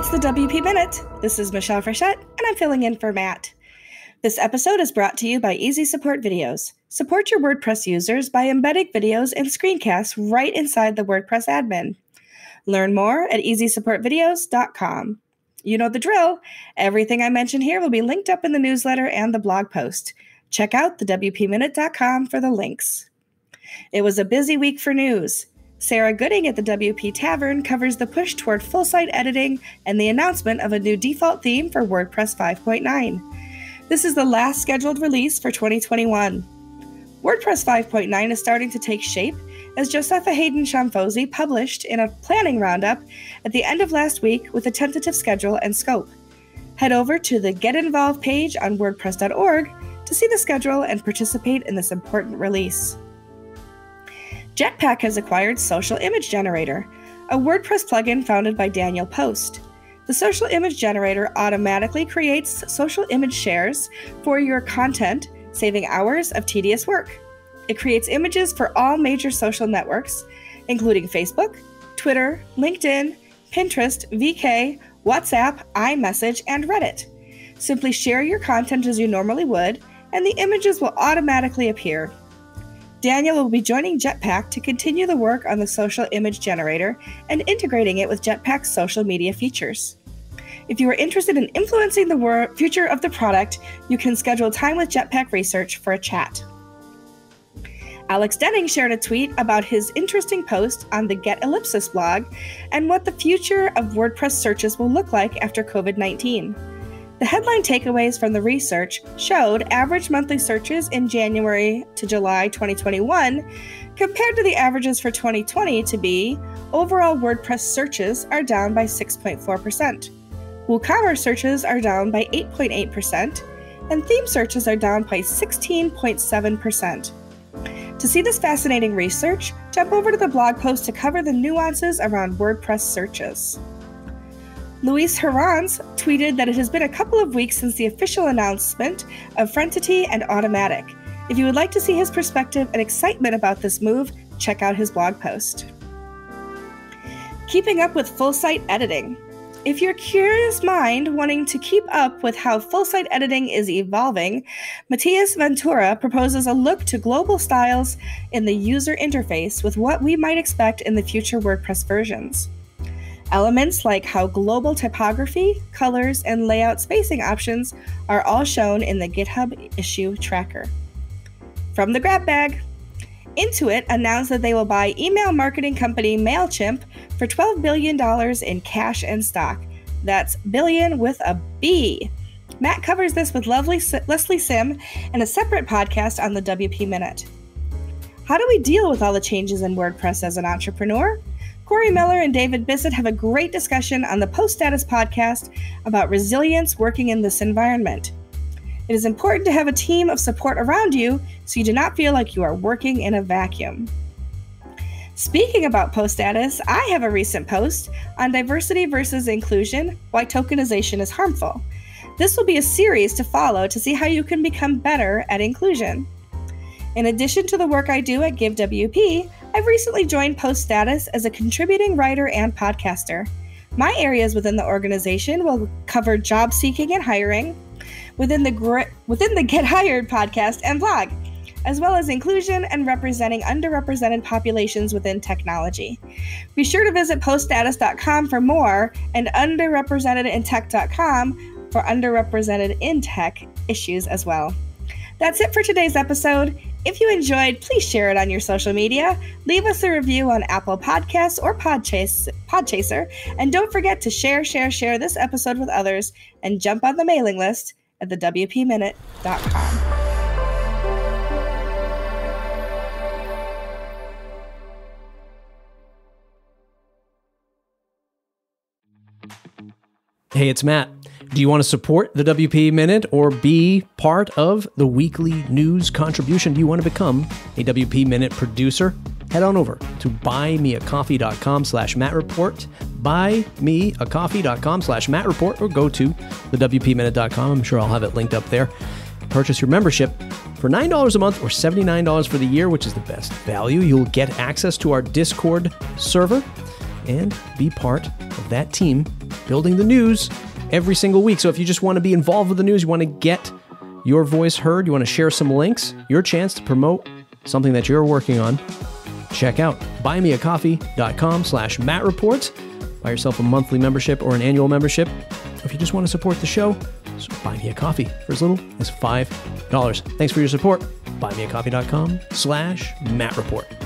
It's the WP Minute. This is Michelle Frechette, and I'm filling in for Matt. This episode is brought to you by Easy Support Videos. Support your WordPress users by embedding videos and screencasts right inside the WordPress admin. Learn more at easysupportvideos.com. You know the drill. Everything I mention here will be linked up in the newsletter and the blog post. Check out thewpminute.com for the links. It was a busy week for news. Sarah Gooding at the WP Tavern covers the push toward Ful-site editing and the announcement of a new default theme for WordPress 5.9. This is the last scheduled release for 2021. WordPress 5.9 is starting to take shape, as Josepha Hayden Shamfosi published in a planning roundup at the end of last week with a tentative schedule and scope. Head over to the Get Involved page on WordPress.org to see the schedule and participate in this important release. Jetpack has acquired Social Image Generator, a WordPress plugin founded by Daniel Post. The Social Image Generator automatically creates social image shares for your content, saving hours of tedious work. It creates images for all major social networks, including Facebook, Twitter, LinkedIn, Pinterest, VK, WhatsApp, iMessage, and Reddit. Simply share your content as you normally would, and the images will automatically appear. Daniel will be joining Jetpack to continue the work on the Social Image Generator and integrating it with Jetpack's social media features. If you are interested in influencing the future of the product, you can schedule time with Jetpack Research for a chat. Alex Denning shared a tweet about his interesting post on the Get Ellipsis blog and what the future of WordPress searches will look like after COVID-19. The headline takeaways from the research showed average monthly searches in January to July 2021 compared to the averages for 2020 to be overall WordPress searches are down by 6.4%, WooCommerce searches are down by 8.8%, and theme searches are down by 16.7%. To see this fascinating research, jump over to the blog post to cover the nuances around WordPress searches. Luis Herranz tweeted that it has been a couple of weeks since the official announcement of Frechette and Automatic. If you would like to see his perspective and excitement about this move, check out his blog post. Keeping up with Ful-site Editing. If you're curious mind wanting to keep up with how Ful-site editing is evolving, Matias Ventura proposes a look to global styles in the user interface with what we might expect in the future WordPress versions. Elements like how global typography, colors, and layout spacing options are all shown in the GitHub issue tracker. From the Grabbag, Intuit announced that they will buy email marketing company MailChimp for $12 billion in cash and stock. That's billion with a B. Matt covers this with Leslie Sim in a separate podcast on the WP Minute. How do we deal with all the changes in WordPress as an entrepreneur? Corey Miller and David Bissett have a great discussion on the Post Status podcast about resilience working in this environment. It is important to have a team of support around you so you do not feel like you are working in a vacuum. Speaking about Post Status, I have a recent post on diversity versus inclusion, why tokenization is harmful. This will be a series to follow to see how you can become better at inclusion. In addition to the work I do at GiveWP, I've recently joined Post Status as a contributing writer and podcaster. My areas within the organization will cover job seeking and hiring, within the Get Hired podcast and blog, as well as inclusion and representing underrepresented populations within technology. Be sure to visit poststatus.com for more and underrepresentedintech.com for underrepresented in tech issues as well. That's it for today's episode. If you enjoyed, please share it on your social media, leave us a review on Apple Podcasts or Podchaser, and don't forget to share this episode with others and jump on the mailing list at thewpminute.com. Hey, it's Matt. Do you want to support the WP Minute or be part of the weekly news contribution? Do you want to become a WP Minute producer? Head on over to buymeacoffee.com/MattReport, buymeacoffee.com/MattReport, or go to thewpminute.com. I'm sure I'll have it linked up there. Purchase your membership for $9 a month or $79 for the year, which is the best value. You'll get access to our Discord server and be part of that team building the news every single week. So if you just want to be involved with the news, you want to get your voice heard, you want to share some links, your chance to promote something that you're working on, check out buymeacoffee.com/MattReports. Buy yourself a monthly membership or an annual membership. If you just want to support the show, just buy me a coffee for as little as $5. Thanks for your support. Buymeacoffee.com/MattReport.